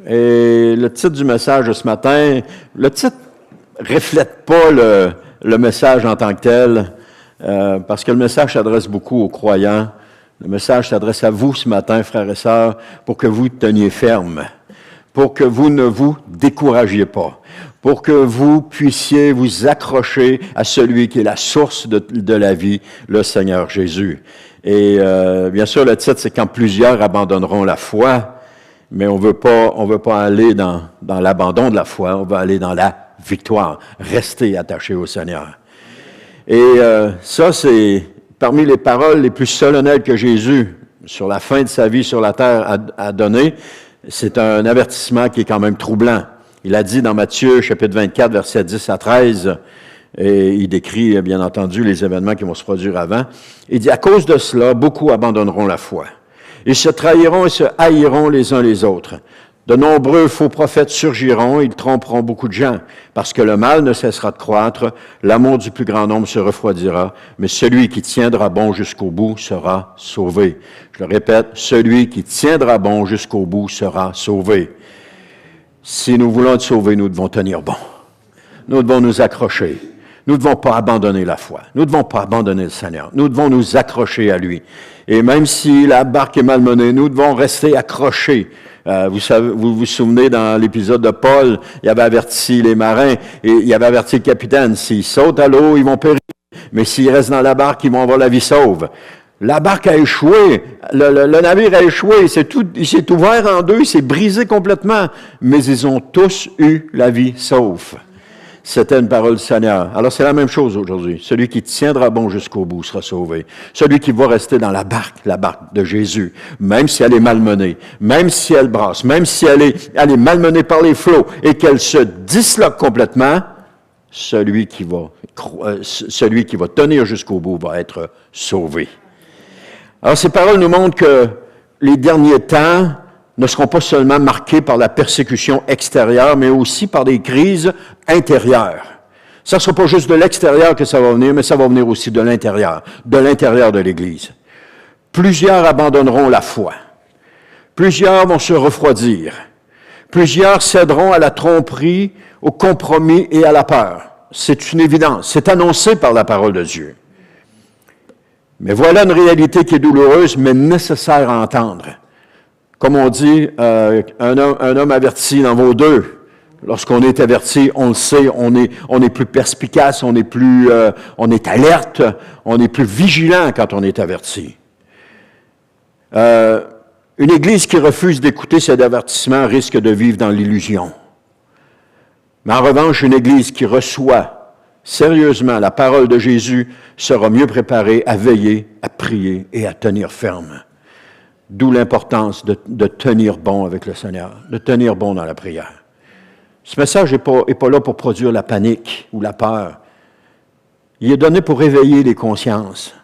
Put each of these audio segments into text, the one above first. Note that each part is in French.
Et le titre du message de ce matin, le titre reflète pas le message en tant que tel, parce que le message s'adresse beaucoup aux croyants. Le message s'adresse à vous ce matin, frères et sœurs, pour que vous teniez ferme, pour que vous ne vous découragiez pas, pour que vous puissiez vous accrocher à celui qui est la source de la vie, le Seigneur Jésus. Et bien sûr, le titre, c'est « Quand plusieurs abandonneront la foi », mais on veut pas aller dans l'abandon de la foi, on veut aller dans la victoire, rester attaché au Seigneur. Et ça, c'est parmi les paroles les plus solennelles que Jésus, sur la fin de sa vie sur la terre, a donné. C'est un avertissement qui est quand même troublant. Il a dit dans Matthieu, chapitre 24, versets 10 à 13, et il décrit, bien entendu, les événements qui vont se produire avant. Il dit, « À cause de cela, beaucoup abandonneront la foi. Ils se trahiront et se haïront les uns les autres. De nombreux faux prophètes surgiront, ils tromperont beaucoup de gens, parce que le mal ne cessera de croître, l'amour du plus grand nombre se refroidira, mais celui qui tiendra bon jusqu'au bout sera sauvé. » Je le répète, celui qui tiendra bon jusqu'au bout sera sauvé. Si nous voulons être sauvés, nous devons tenir bon. Nous devons nous accrocher. Nous ne devons pas abandonner la foi. Nous ne devons pas abandonner le Seigneur. Nous devons nous accrocher à lui. Et même si la barque est malmenée, nous devons rester accrochés. Vous vous souvenez, dans l'épisode de Paul, il avait averti les marins et il avait averti le capitaine. S'ils sautent à l'eau, ils vont périr. Mais s'ils restent dans la barque, ils vont avoir la vie sauve. La barque a échoué. Le navire a échoué. Il s'est ouvert en deux. Il s'est brisé complètement. Mais ils ont tous eu la vie sauve. C'était une parole du Seigneur. Alors, c'est la même chose aujourd'hui. Celui qui tiendra bon jusqu'au bout sera sauvé. Celui qui va rester dans la barque de Jésus, même si elle est malmenée, même si elle brasse, même si elle est malmenée par les flots et qu'elle se disloque complètement, celui qui va tenir jusqu'au bout va être sauvé. Alors, ces paroles nous montrent que les derniers temps ne seront pas seulement marqués par la persécution extérieure, mais aussi par des crises intérieures. Ça ne sera pas juste de l'extérieur que ça va venir, mais ça va venir aussi de l'intérieur de l'Église. Plusieurs abandonneront la foi. Plusieurs vont se refroidir. Plusieurs céderont à la tromperie, au compromis et à la peur. C'est une évidence. C'est annoncé par la parole de Dieu. Mais voilà une réalité qui est douloureuse, mais nécessaire à entendre. Comme on dit, un homme averti en vaut deux. Lorsqu'on est averti, on le sait, on est plus perspicace, on est alerte, on est plus vigilant quand on est averti. Une Église qui refuse d'écouter cet avertissement risque de vivre dans l'illusion. Mais en revanche, une Église qui reçoit sérieusement la parole de Jésus sera mieux préparée à veiller, à prier et à tenir ferme. D'où l'importance de tenir bon avec le Seigneur, de tenir bon dans la prière. Ce message n'est pas là pour produire la panique ou la peur. Il est donné pour réveiller les consciences,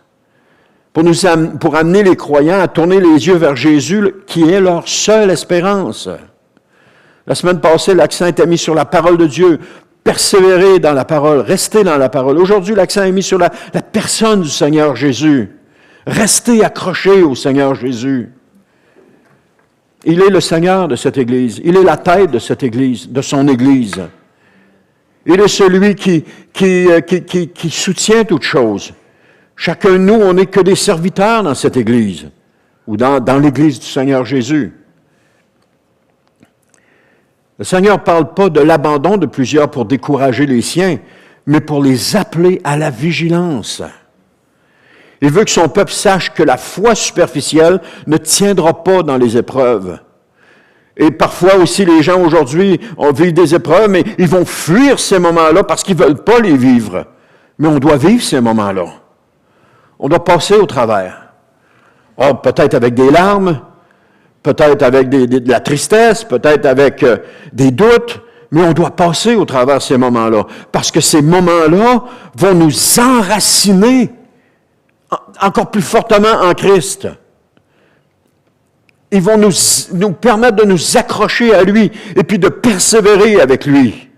pour amener les croyants à tourner les yeux vers Jésus, qui est leur seule espérance. La semaine passée, l'accent était mis sur la parole de Dieu. Persévérer dans la parole, rester dans la parole. Aujourd'hui, l'accent est mis sur la personne du Seigneur Jésus. Restez accrochés au Seigneur Jésus. Il est le Seigneur de cette Église. Il est la tête de cette Église, de son Église. Il est celui qui soutient toutes choses. Chacun de nous, on n'est que des serviteurs dans cette Église, ou dans l'Église du Seigneur Jésus. Le Seigneur ne parle pas de l'abandon de plusieurs pour décourager les siens, mais pour les appeler à la vigilance. Il veut que son peuple sache que la foi superficielle ne tiendra pas dans les épreuves. Et parfois aussi, les gens aujourd'hui vivent des épreuves, mais ils vont fuir ces moments-là parce qu'ils ne veulent pas les vivre. Mais on doit vivre ces moments-là. On doit passer au travers. Peut-être avec des larmes, peut-être avec de la tristesse, peut-être avec des doutes, mais on doit passer au travers ces moments-là. Parce que ces moments-là vont nous enraciner encore plus fortement en Christ. Ils vont nous permettre de nous accrocher à lui et puis de persévérer avec lui.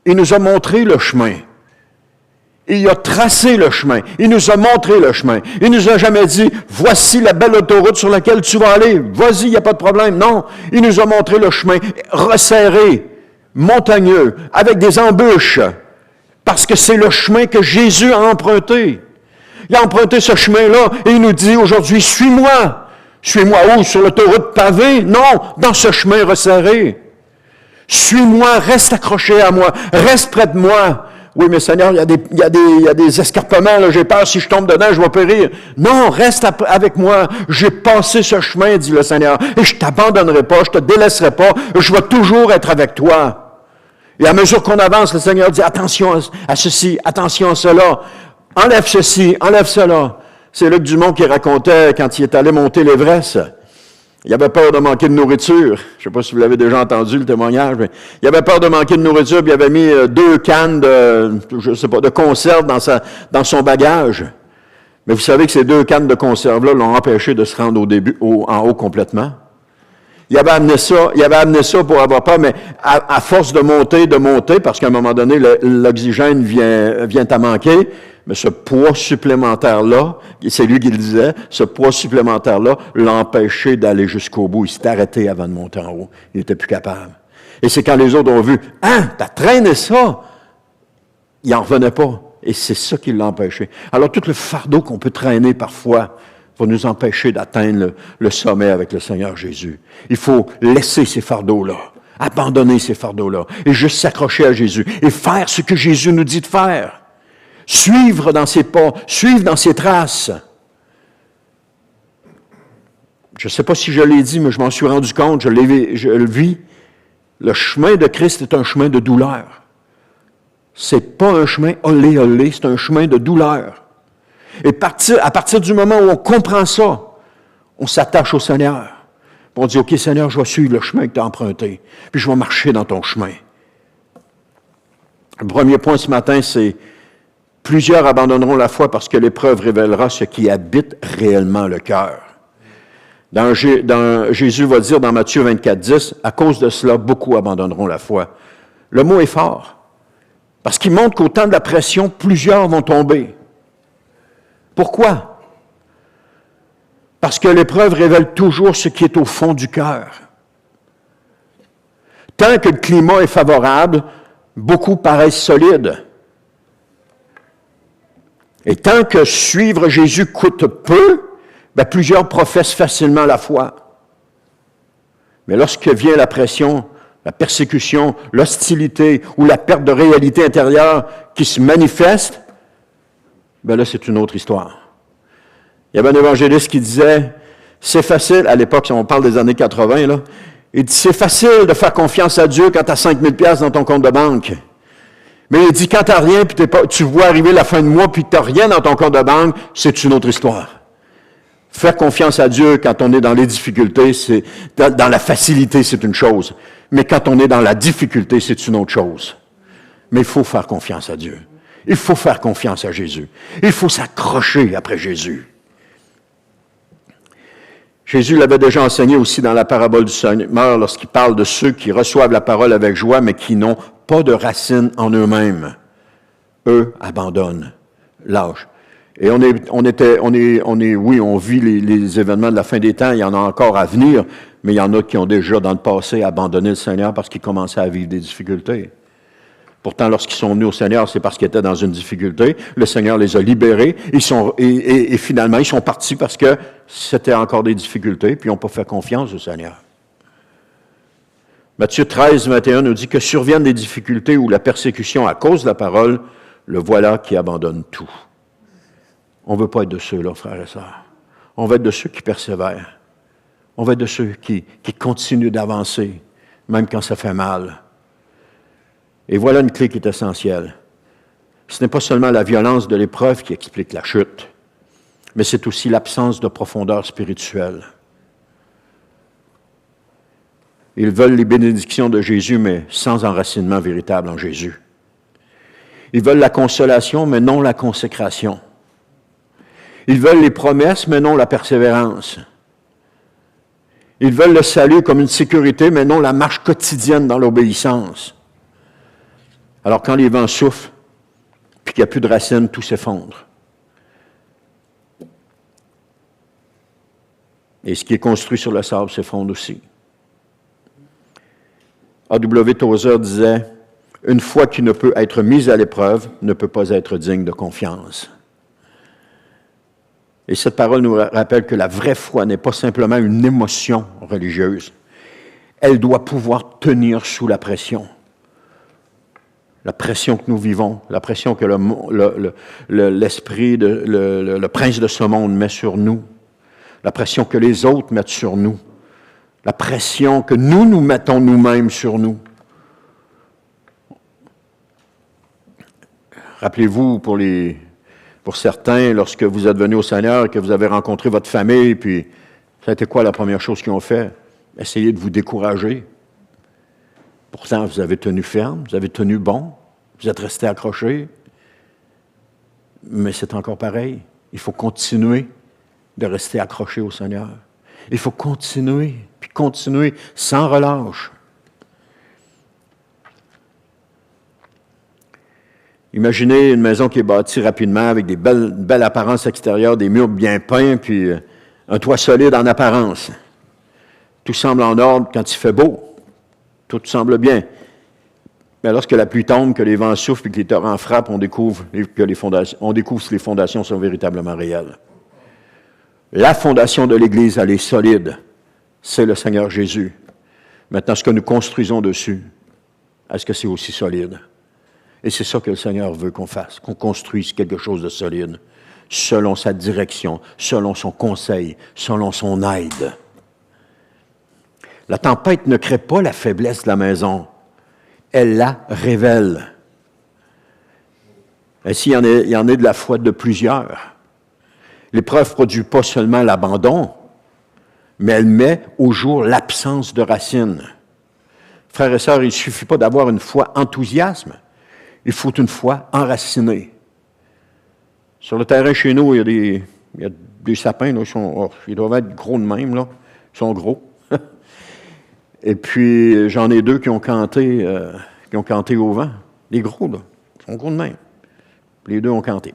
Il nous a montré le chemin. Il a tracé le chemin. Il nous a montré le chemin. Il nous a jamais dit, voici la belle autoroute sur laquelle tu vas aller. Vas-y, il n'y a pas de problème. Non. Il nous a montré le chemin resserré, montagneux, avec des embûches. Parce que c'est le chemin que Jésus a emprunté. Il a emprunté ce chemin-là et il nous dit aujourd'hui, suis-moi. Suis-moi où? Sur l'autoroute pavée? Non, dans ce chemin resserré. Suis-moi, reste accroché à moi, reste près de moi. Oui, mais Seigneur, il y a des escarpements, là, j'ai peur, si je tombe dedans, je vais périr. Non, reste avec moi. J'ai passé ce chemin, dit le Seigneur, et je t'abandonnerai pas, je te délaisserai pas, je vais toujours être avec toi. Et à mesure qu'on avance, le Seigneur dit, attention à ceci, attention à cela, enlève ceci, enlève cela. C'est Luc Dumont qui racontait quand il est allé monter l'Everest. Il avait peur de manquer de nourriture. Je ne sais pas si vous l'avez déjà entendu, le témoignage, mais il avait peur de manquer de nourriture, puis il avait mis 2 cannes de conserve dans son bagage. Mais vous savez que ces 2 cannes de conserve-là l'ont empêché de se rendre en haut complètement. Il avait amené ça pour avoir peur, mais à force de monter, parce qu'à un moment donné, l'oxygène vient à manquer, mais ce poids supplémentaire-là, c'est lui qui le disait, ce poids supplémentaire-là l'a empêché d'aller jusqu'au bout. Il s'est arrêté avant de monter en haut. Il n'était plus capable. Et c'est quand les autres ont vu, « Hein, t'as traîné ça! » Il n'en revenait pas. Et c'est ça qui l'a empêché. Alors, tout le fardeau qu'on peut traîner parfois va nous empêcher d'atteindre le sommet avec le Seigneur Jésus. Il faut laisser ces fardeaux-là, abandonner ces fardeaux-là, et juste s'accrocher à Jésus, et faire ce que Jésus nous dit de faire. Suivre dans ses pas, suivre dans ses traces. Je ne sais pas si je l'ai dit, mais je m'en suis rendu compte, je le vis. Le chemin de Christ est un chemin de douleur. C'est pas un chemin olé olé, c'est un chemin de douleur. Et à partir du moment où on comprend ça, on s'attache au Seigneur. On dit, OK, Seigneur, je vais suivre le chemin que tu as emprunté, puis je vais marcher dans ton chemin. Le premier point ce matin, c'est plusieurs abandonneront la foi parce que l'épreuve révélera ce qui habite réellement le cœur. Jésus va dire dans Matthieu 24, 10, à cause de cela, beaucoup abandonneront la foi. Le mot est fort, parce qu'il montre qu'au temps de la pression, plusieurs vont tomber. Pourquoi? Parce que l'épreuve révèle toujours ce qui est au fond du cœur. Tant que le climat est favorable, beaucoup paraissent solides. Et tant que suivre Jésus coûte peu, plusieurs professent facilement la foi. Mais lorsque vient la pression, la persécution, l'hostilité ou la perte de réalité intérieure qui se manifeste, là, c'est une autre histoire. Il y avait un évangéliste qui disait, c'est facile, à l'époque, si on parle des années 80, là, il dit, c'est facile de faire confiance à Dieu quand tu as 5 000 $ dans ton compte de banque. Mais il dit, quand tu n'as rien, puis tu vois arriver la fin de mois, puis tu n'as rien dans ton compte de banque, c'est une autre histoire. Faire confiance à Dieu quand on est dans les difficultés, dans la facilité, c'est une chose. Mais quand on est dans la difficulté, c'est une autre chose. Mais il faut faire confiance à Dieu. Il faut faire confiance à Jésus. Il faut s'accrocher après Jésus. Jésus l'avait déjà enseigné aussi dans la parabole du semeur lorsqu'il parle de ceux qui reçoivent la parole avec joie, mais qui n'ont pas de racines en eux-mêmes. Eux abandonnent, lâchent. Et on vit les événements de la fin des temps, il y en a encore à venir, mais il y en a qui ont déjà dans le passé abandonné le Seigneur parce qu'ils commençaient à vivre des difficultés. Pourtant, lorsqu'ils sont venus au Seigneur, c'est parce qu'ils étaient dans une difficulté. Le Seigneur les a libérés. Et finalement, ils sont partis parce que c'était encore des difficultés, puis ils n'ont pas fait confiance au Seigneur. Matthieu 13, 21 nous dit que surviennent des difficultés ou la persécution à cause de la parole, le voilà qui abandonne tout. On ne veut pas être de ceux-là, frères et sœurs. On veut être de ceux qui persévèrent. On veut être de ceux qui continuent d'avancer, même quand ça fait mal. Et voilà une clé qui est essentielle. Ce n'est pas seulement la violence de l'épreuve qui explique la chute, mais c'est aussi l'absence de profondeur spirituelle. Ils veulent les bénédictions de Jésus, mais sans enracinement véritable en Jésus. Ils veulent la consolation, mais non la consécration. Ils veulent les promesses, mais non la persévérance. Ils veulent le salut comme une sécurité, mais non la marche quotidienne dans l'obéissance. Alors quand les vents soufflent, puis qu'il n'y a plus de racines, tout s'effondre. Et ce qui est construit sur le sable s'effondre aussi. A.W. Tozer disait, « Une foi qui ne peut être mise à l'épreuve ne peut pas être digne de confiance. » Et cette parole nous rappelle que la vraie foi n'est pas simplement une émotion religieuse. Elle doit pouvoir tenir sous la pression. La pression que nous vivons, la pression que l'esprit, le prince de ce monde met sur nous, la pression que les autres mettent sur nous, la pression que nous mettons nous-mêmes sur nous. Rappelez-vous, pour certains, lorsque vous êtes venus au Seigneur et que vous avez rencontré votre famille, puis ça a été quoi la première chose qu'ils ont fait? Essayer de vous décourager. Pourtant, vous avez tenu ferme, vous avez tenu bon, vous êtes resté accroché. Mais c'est encore pareil. Il faut continuer de rester accroché au Seigneur. Il faut continuer, puis continuer sans relâche. Imaginez une maison qui est bâtie rapidement avec des belles apparences extérieures, des murs bien peints, puis un toit solide en apparence. Tout semble en ordre quand il fait beau. Tout semble bien. Mais lorsque la pluie tombe, que les vents soufflent et que les torrents frappent, on découvre si les fondations sont véritablement réelles. La fondation de l'Église, elle est solide. C'est le Seigneur Jésus. Maintenant, ce que nous construisons dessus, est-ce que c'est aussi solide? Et c'est ça que le Seigneur veut qu'on fasse, qu'on construise quelque chose de solide, selon sa direction, selon son conseil, selon son aide. La tempête ne crée pas la faiblesse de la maison, elle la révèle. Ainsi, il y en a de la foi de plusieurs. L'épreuve ne produit pas seulement l'abandon, mais elle met au jour l'absence de racines. Frères et sœurs, il ne suffit pas d'avoir une foi enthousiasme, il faut une foi enracinée. Sur le terrain chez nous, il y a des sapins, là, ils doivent être gros de même, là. Ils sont gros. Et puis, j'en ai deux qui ont canté au vent. Les gros, là. Ils sont gros de même. Les deux ont canté.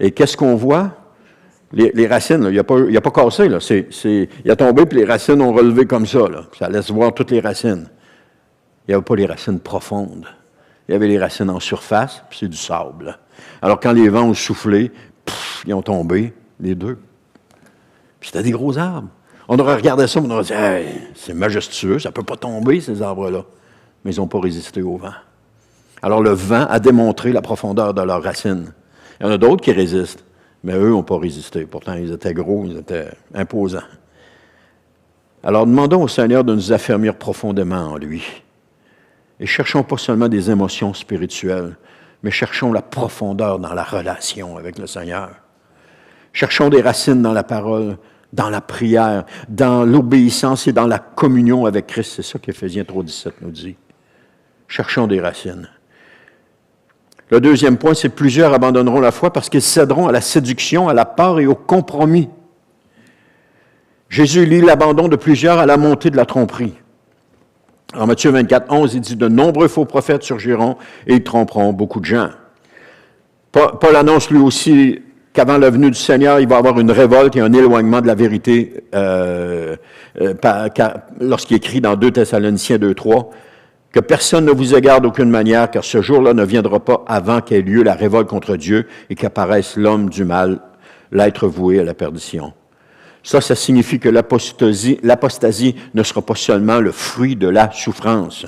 Et qu'est-ce qu'on voit? Les racines, là, il n'a pas cassé, là. Il a tombé, puis les racines ont relevé comme ça, là. Ça laisse voir toutes les racines. Il n'y avait pas les racines profondes. Il y avait les racines en surface, puis c'est du sable. Alors, quand les vents ont soufflé, ils ont tombé, les deux. Puis c'était des gros arbres. On aurait regardé ça, on aurait dit, hey, c'est majestueux, ça ne peut pas tomber, ces arbres-là. Mais ils n'ont pas résisté au vent. Alors, le vent a démontré la profondeur de leurs racines. Il y en a d'autres qui résistent, mais eux n'ont pas résisté. Pourtant, ils étaient gros, ils étaient imposants. Alors, demandons au Seigneur de nous affermir profondément en lui. Et cherchons pas seulement des émotions spirituelles, mais cherchons la profondeur dans la relation avec le Seigneur. Cherchons des racines dans la parole, dans la prière, dans l'obéissance et dans la communion avec Christ. C'est ça qu'Éphésiens 3,17 nous dit. Cherchons des racines. Le deuxième point, c'est que plusieurs abandonneront la foi parce qu'ils céderont à la séduction, à la peur et au compromis. Jésus lie l'abandon de plusieurs à la montée de la tromperie. En Matthieu 24, 11, il dit « De nombreux faux prophètes surgiront et ils tromperont beaucoup de gens. » Paul annonce lui aussi qu'avant la venue du Seigneur, il va y avoir une révolte et un éloignement de la vérité lorsqu'il écrit dans 2 Thessaloniciens 2, 3, « Que personne ne vous égare d'aucune manière, car ce jour-là ne viendra pas avant qu'ait lieu la révolte contre Dieu et qu'apparaisse l'homme du mal, l'être voué à la perdition. » Ça signifie que l'apostasie ne sera pas seulement le fruit de la souffrance.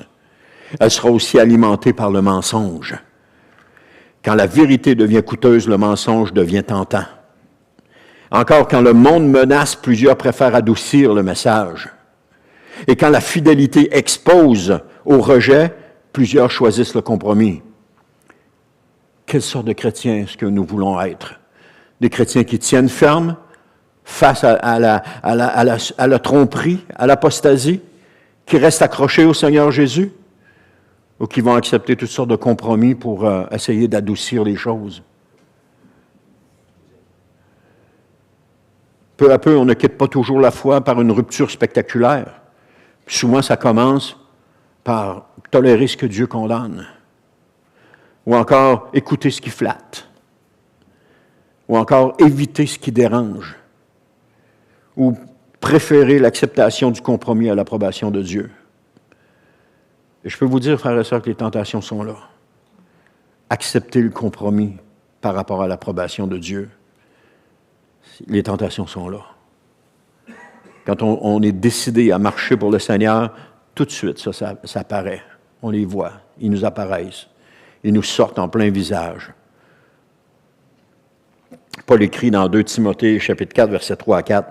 Elle sera aussi alimentée par le mensonge. Quand la vérité devient coûteuse, le mensonge devient tentant. Encore, quand le monde menace, plusieurs préfèrent adoucir le message. Et quand la fidélité expose au rejet, plusieurs choisissent le compromis. Quelle sorte de chrétiens est-ce que nous voulons être? Des chrétiens qui tiennent ferme face à la tromperie, à l'apostasie, qui restent accrochés au Seigneur Jésus, ou qui vont accepter toutes sortes de compromis pour essayer d'adoucir les choses. Peu à peu, on ne quitte pas toujours la foi par une rupture spectaculaire. Souvent, ça commence par tolérer ce que Dieu condamne. ou encore écouter ce qui flatte, ou encore éviter ce qui dérange, ou préférer l'acceptation du compromis à l'approbation de Dieu. Et je peux vous dire, frères et sœurs, que les tentations sont là. Accepter le compromis par rapport à l'approbation de Dieu, les tentations sont là. Quand on est décidé à marcher pour le Seigneur, tout de suite, ça apparaît. On les voit, ils nous apparaissent. Ils nous sortent en plein visage. Paul écrit dans 2 Timothée, chapitre 4, versets 3 à 4.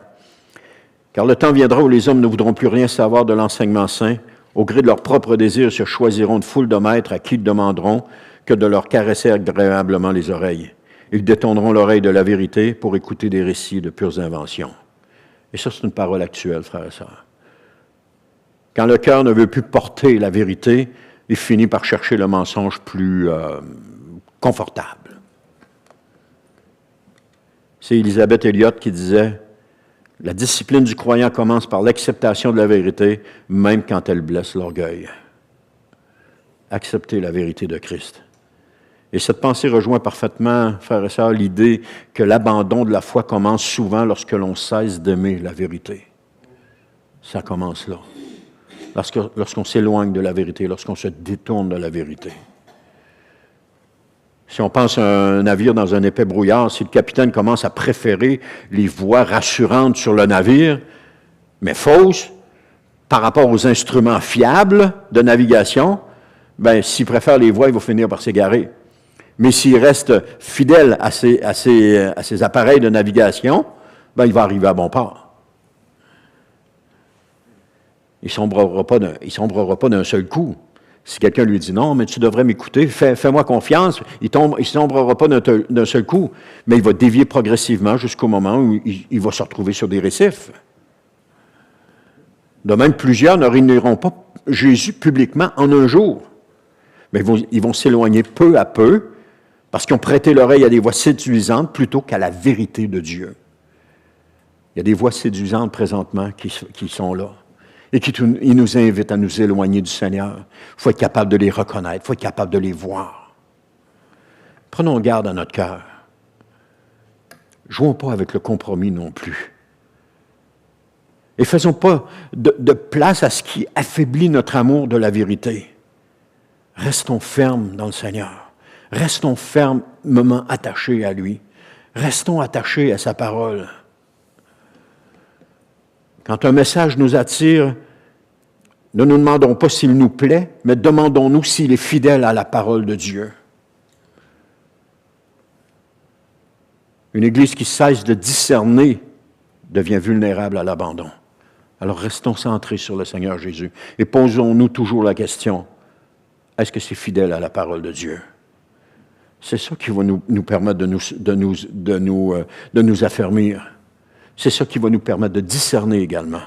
« Car le temps viendra où les hommes ne voudront plus rien savoir de l'enseignement saint. Au gré de leurs propres désirs, se choisiront de foule de maîtres à qui ils demanderont que de leur caresser agréablement les oreilles. Ils détourneront l'oreille de la vérité pour écouter des récits de pures inventions. » Et ça, c'est une parole actuelle, frères et sœurs. Quand le cœur ne veut plus porter la vérité, il finit par chercher le mensonge plus confortable. C'est Élisabeth Elliott qui disait « La discipline du croyant commence par l'acceptation de la vérité, même quand elle blesse l'orgueil. » Accepter la vérité de Christ. Et cette pensée rejoint parfaitement, frères et sœurs, l'idée que l'abandon de la foi commence souvent lorsque l'on cesse d'aimer la vérité. Ça commence là. Lorsqu'on s'éloigne de la vérité, lorsqu'on se détourne de la vérité. Si on pense à un navire dans un épais brouillard, si le capitaine commence à préférer les voies rassurantes sur le navire, mais fausses, par rapport aux instruments fiables de navigation, bien, s'il préfère les voies, il va finir par s'égarer. Mais s'il reste fidèle à ses appareils de navigation, ben, il va arriver à bon port. Il ne sombrera pas d'un seul coup. Si quelqu'un lui dit « Non, mais tu devrais m'écouter, fais-moi confiance », il ne sombrera pas d'un seul coup, mais il va dévier progressivement jusqu'au moment où il va se retrouver sur des récifs. De même, plusieurs ne réuniront pas Jésus publiquement en un jour, mais ils vont s'éloigner peu à peu parce qu'ils ont prêté l'oreille à des voix séduisantes plutôt qu'à la vérité de Dieu. Il y a des voix séduisantes présentement qui sont là. Et ils nous invitent à nous éloigner du Seigneur. Il faut être capable de les reconnaître, il faut être capable de les voir. Prenons garde à notre cœur. Jouons pas avec le compromis non plus. Et faisons pas de place à ce qui affaiblit notre amour de la vérité. Restons fermes dans le Seigneur. Restons fermement attachés à lui. Restons attachés à sa parole. Quand un message nous attire, ne nous demandons pas s'il nous plaît, mais demandons-nous s'il est fidèle à la parole de Dieu. Une Église qui cesse de discerner devient vulnérable à l'abandon. Alors restons centrés sur le Seigneur Jésus et posons-nous toujours la question, est-ce que c'est fidèle à la parole de Dieu? C'est ça qui va nous permettre de nous affermir. C'est ça qui va nous permettre de discerner également.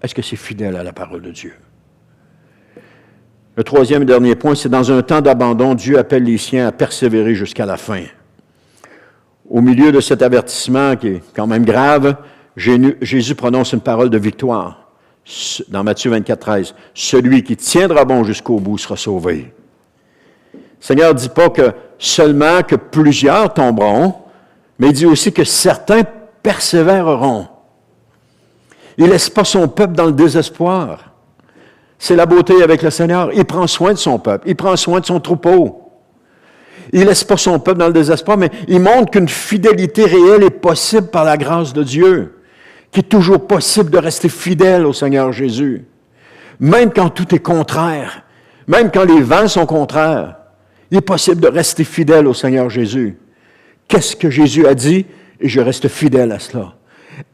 Est-ce que c'est fidèle à la parole de Dieu? Le troisième et dernier point, c'est dans un temps d'abandon, Dieu appelle les siens à persévérer jusqu'à la fin. Au milieu de cet avertissement qui est quand même grave, Jésus prononce une parole de victoire. Dans Matthieu 24, 13, « Celui qui tiendra bon jusqu'au bout sera sauvé. » Le Seigneur ne dit pas que seulement que plusieurs tomberont, mais il dit aussi que certains persévéreront. Il ne laisse pas son peuple dans le désespoir. C'est la beauté avec le Seigneur. Il prend soin de son peuple. Il prend soin de son troupeau. Il ne laisse pas son peuple dans le désespoir, mais il montre qu'une fidélité réelle est possible par la grâce de Dieu, qu'il est toujours possible de rester fidèle au Seigneur Jésus. Même quand tout est contraire, même quand les vents sont contraires, il est possible de rester fidèle au Seigneur Jésus. Qu'est-ce que Jésus a dit? Et je reste fidèle à cela.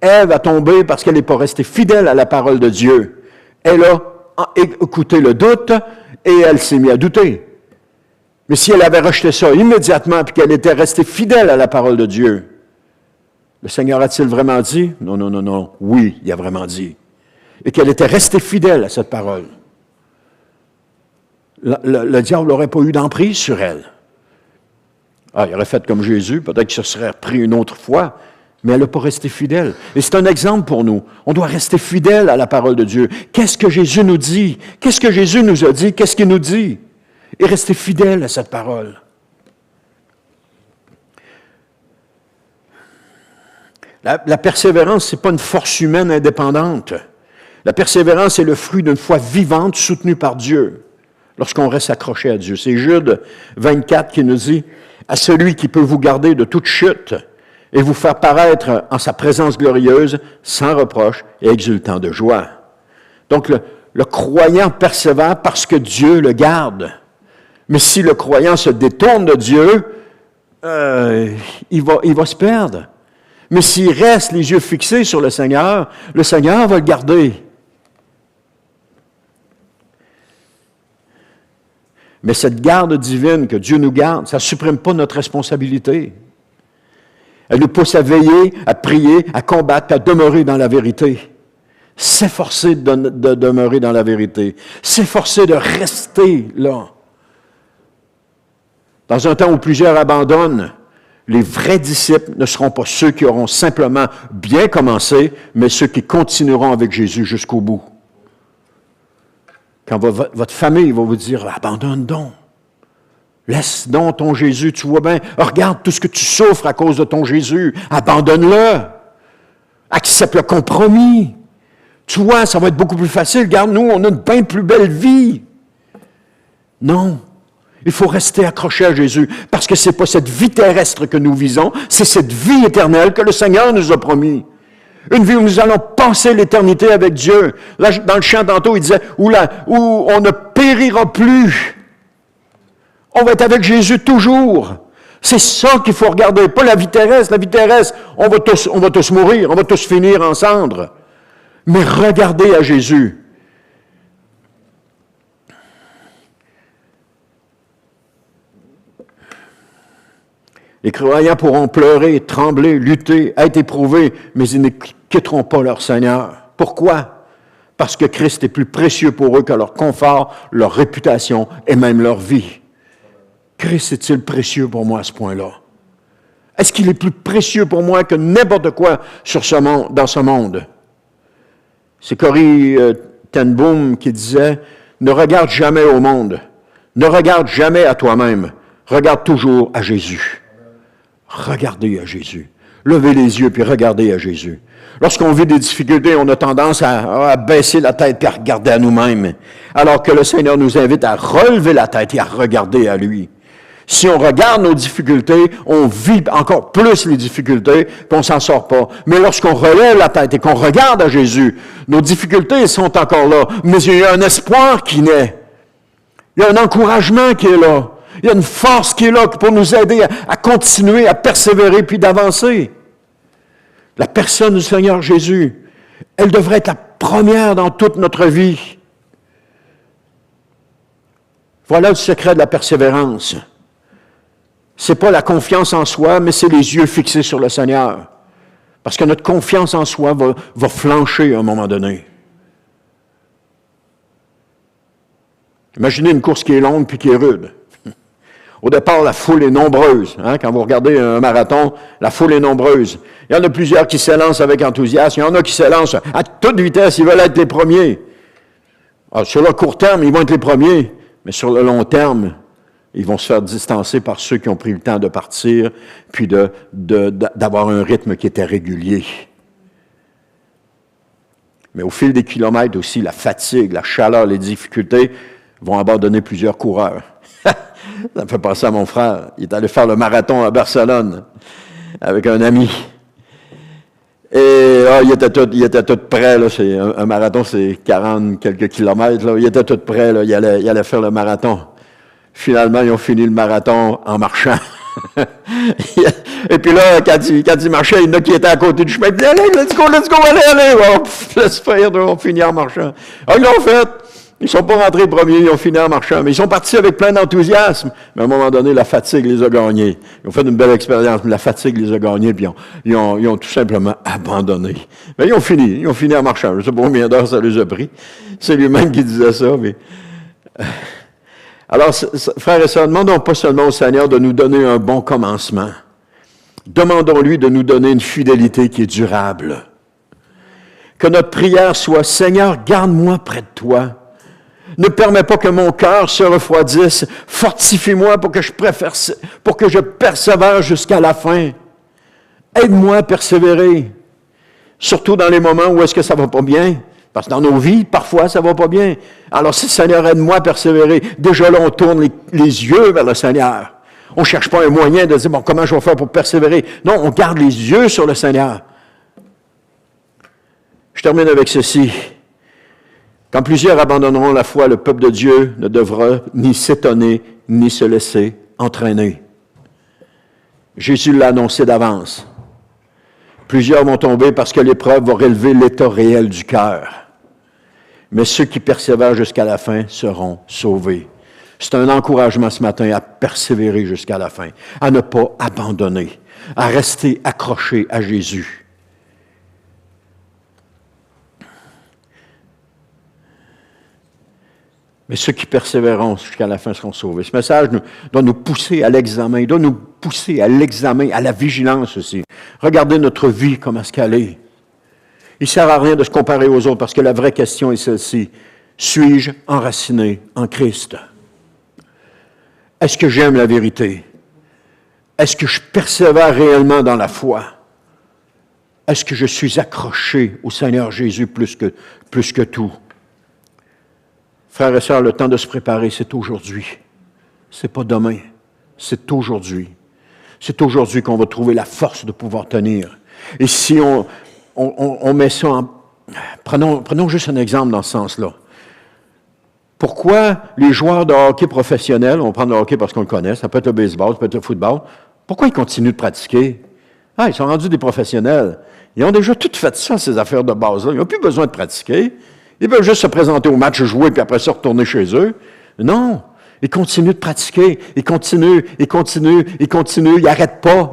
Ève a tombé parce qu'elle n'est pas restée fidèle à la parole de Dieu. Elle a écouté le doute et elle s'est mise à douter. Mais si elle avait rejeté ça immédiatement et qu'elle était restée fidèle à la parole de Dieu, le Seigneur a-t-il vraiment dit? Non, non, non, non. Oui, il a vraiment dit. Et qu'elle était restée fidèle à cette parole. Le diable n'aurait pas eu d'emprise sur elle. Ah, il aurait fait comme Jésus, peut-être qu'il se serait repris une autre fois, mais elle n'a pas resté fidèle. Et c'est un exemple pour nous. On doit rester fidèle à la parole de Dieu. Qu'est-ce que Jésus nous dit? Qu'est-ce que Jésus nous a dit? Qu'est-ce qu'il nous dit? Et rester fidèle à cette parole. La persévérance, ce n'est pas une force humaine indépendante. La persévérance est le fruit d'une foi vivante soutenue par Dieu, lorsqu'on reste accroché à Dieu. C'est Jude 24 qui nous dit « À celui qui peut vous garder de toute chute et vous faire paraître en sa présence glorieuse, sans reproche et exultant de joie. » Donc, le croyant persévère parce que Dieu le garde. Mais si le croyant se détourne de Dieu, il va se perdre. Mais s'il reste les yeux fixés sur le Seigneur va le garder. Mais cette garde divine que Dieu nous garde, ça ne supprime pas notre responsabilité. Elle nous pousse à veiller, à prier, à combattre, à demeurer dans la vérité. S'efforcer de demeurer dans la vérité. S'efforcer de rester là. Dans un temps où plusieurs abandonnent, les vrais disciples ne seront pas ceux qui auront simplement bien commencé, mais ceux qui continueront avec Jésus jusqu'au bout. Quand votre famille va vous dire « Abandonne donc, laisse donc ton Jésus, tu vois bien, regarde tout ce que tu souffres à cause de ton Jésus, abandonne-le, accepte le compromis. Tu vois, ça va être beaucoup plus facile, regarde, nous, on a une bien plus belle vie. » Non. Il faut rester accroché à Jésus, parce que ce n'est pas cette vie terrestre que nous visons, c'est cette vie éternelle que le Seigneur nous a promis. Une vie où nous allons passer l'éternité avec Dieu. Là, dans le chant tantôt, il disait, où on ne périra plus. On va être avec Jésus toujours. C'est ça qu'il faut regarder, pas la vie terrestre. La vie terrestre, on va tous mourir, on va tous finir en cendres. Mais regardez à Jésus. Les croyants pourront pleurer, trembler, lutter, être éprouvés, mais ils ne quitteront pas leur Seigneur. Pourquoi? Parce que Christ est plus précieux pour eux que leur confort, leur réputation et même leur vie. Christ est-il précieux pour moi à ce point-là? Est-ce qu'il est plus précieux pour moi que n'importe quoi dans ce monde? C'est Corrie ten Boom qui disait « Ne regarde jamais au monde, ne regarde jamais à toi-même, regarde toujours à Jésus. » Regardez à Jésus. Levez les yeux puis regardez à Jésus. Lorsqu'on vit des difficultés, on a tendance à baisser la tête et à regarder à nous-mêmes, alors que le Seigneur nous invite à relever la tête et à regarder à lui. Si on regarde nos difficultés, on vit encore plus les difficultés, puis on s'en sort pas. Mais lorsqu'on relève la tête et qu'on regarde à Jésus, nos difficultés sont encore là, mais il y a un espoir qui naît. Il y a un encouragement qui est là. Il y a une force qui est là pour nous aider à continuer, à persévérer puis d'avancer. La personne du Seigneur Jésus, elle devrait être la première dans toute notre vie. Voilà le secret de la persévérance. Ce n'est pas la confiance en soi, mais c'est les yeux fixés sur le Seigneur. Parce que notre confiance en soi va flancher à un moment donné. Imaginez une course qui est longue puis qui est rude. Au départ, la foule est nombreuse. Quand vous regardez un marathon, la foule est nombreuse. Il y en a plusieurs qui s'élancent avec enthousiasme. Il y en a qui s'élancent à toute vitesse. Ils veulent être les premiers. Alors, sur le court terme, ils vont être les premiers. Mais sur le long terme, ils vont se faire distancer par ceux qui ont pris le temps de partir, puis d'avoir un rythme qui était régulier. Mais au fil des kilomètres aussi, la fatigue, la chaleur, les difficultés vont abandonner plusieurs coureurs. Ça me fait penser à mon frère. Il est allé faire le marathon à Barcelone avec un ami. Et il était tout prêt. Là, un marathon, c'est 40 quelques kilomètres. Là. Il était tout prêt. Là, il allait faire le marathon. Finalement, ils ont fini le marathon en marchant. Et puis là, quand il marchait, il y en a qui étaient à côté du chemin. Il dit, allez, let's go, allez. Laisse faire, on finit en marchant. Ils l'ont fait. Ils ne sont pas rentrés premiers, ils ont fini en marchant. Mais ils sont partis avec plein d'enthousiasme. Mais à un moment donné, la fatigue les a gagnés. Ils ont fait une belle expérience, mais la fatigue les a gagnés, puis ils ont tout simplement abandonné. Mais ils ont fini en marchant. Je ne sais pas combien d'heures ça les a pris. C'est lui-même qui disait ça, mais... Alors, frères et sœurs, demandons pas seulement au Seigneur de nous donner un bon commencement. Demandons-lui de nous donner une fidélité qui est durable. Que notre prière soit, Seigneur, garde-moi près de toi. Ne permets pas que mon cœur se refroidisse. Fortifie-moi pour que je persévère jusqu'à la fin. Aide-moi à persévérer. Surtout dans les moments où est-ce que ça va pas bien. Parce que dans nos vies, parfois, ça va pas bien. Alors, si Seigneur, aide-moi à persévérer. Déjà là, on tourne les yeux vers le Seigneur. On ne cherche pas un moyen de dire, bon, comment je vais faire pour persévérer? Non, on garde les yeux sur le Seigneur. Je termine avec ceci. Quand plusieurs abandonneront la foi, le peuple de Dieu ne devra ni s'étonner, ni se laisser entraîner. Jésus l'a annoncé d'avance. Plusieurs vont tomber parce que l'épreuve va relever l'état réel du cœur. Mais ceux qui persévèrent jusqu'à la fin seront sauvés. C'est un encouragement ce matin à persévérer jusqu'à la fin, à ne pas abandonner, à rester accroché à Jésus. Mais ceux qui persévéreront jusqu'à la fin seront sauvés. Ce message doit nous pousser à l'examen, il doit nous pousser à l'examen, à la vigilance aussi. Regardez notre vie, comment est-ce qu'elle est. Il ne sert à rien de se comparer aux autres, parce que la vraie question est celle-ci. Suis-je enraciné en Christ? Est-ce que j'aime la vérité? Est-ce que je persévère réellement dans la foi? Est-ce que je suis accroché au Seigneur Jésus plus que tout? Frères et sœurs, le temps de se préparer, c'est aujourd'hui. C'est pas demain. C'est aujourd'hui. C'est aujourd'hui qu'on va trouver la force de pouvoir tenir. Et si on met ça en... Prenons juste un exemple dans ce sens-là. Pourquoi les joueurs de hockey professionnels, on prend le hockey parce qu'on le connaît, ça peut être le baseball, ça peut être le football, pourquoi ils continuent de pratiquer? Ah, ils sont rendus des professionnels. Ils ont déjà tout fait ça, ces affaires de base-là. Ils n'ont plus besoin de pratiquer. Ils veulent juste se présenter au match, jouer, puis après ça, retourner chez eux. Non. Ils continuent de pratiquer. Ils continuent. Ils n'arrêtent pas.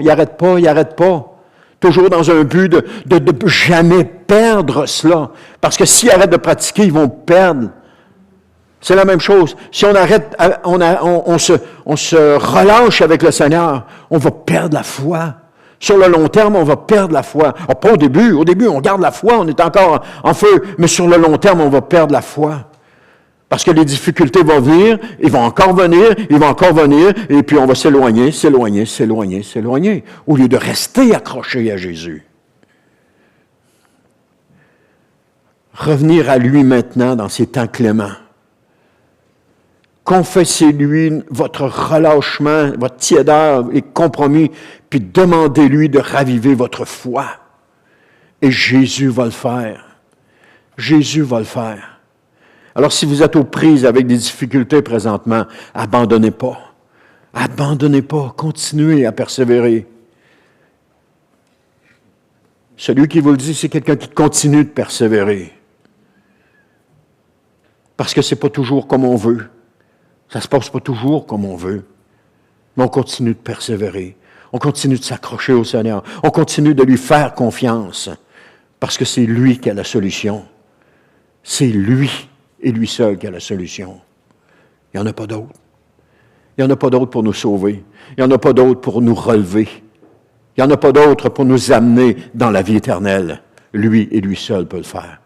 Toujours dans un but de jamais perdre cela. Parce que s'ils arrêtent de pratiquer, ils vont perdre. C'est la même chose. Si on arrête, on se relâche avec le Seigneur, on va perdre la foi. Sur le long terme, on va perdre la foi. Alors, pas au début. Au début, on garde la foi, on est encore en feu. Mais sur le long terme, on va perdre la foi. Parce que les difficultés vont venir, ils vont encore venir, et puis on va s'éloigner, au lieu de rester accroché à Jésus. Revenir à lui maintenant dans ces temps cléments. Confessez-lui votre relâchement, votre tiédeur, les compromis, puis demandez-lui de raviver votre foi. Et Jésus va le faire. Jésus va le faire. Alors, si vous êtes aux prises avec des difficultés présentement, abandonnez pas. Abandonnez pas. Continuez à persévérer. Celui qui vous le dit, c'est quelqu'un qui continue de persévérer. Parce que ce n'est pas toujours comme on veut. Ça ne se passe pas toujours comme on veut. Mais on continue de persévérer. On continue de s'accrocher au Seigneur. On continue de lui faire confiance. Parce que c'est lui qui a la solution. C'est lui et lui seul qui a la solution. Il n'y en a pas d'autre. Il n'y en a pas d'autre pour nous sauver. Il n'y en a pas d'autre pour nous relever. Il n'y en a pas d'autre pour nous amener dans la vie éternelle. Lui et lui seul peut le faire.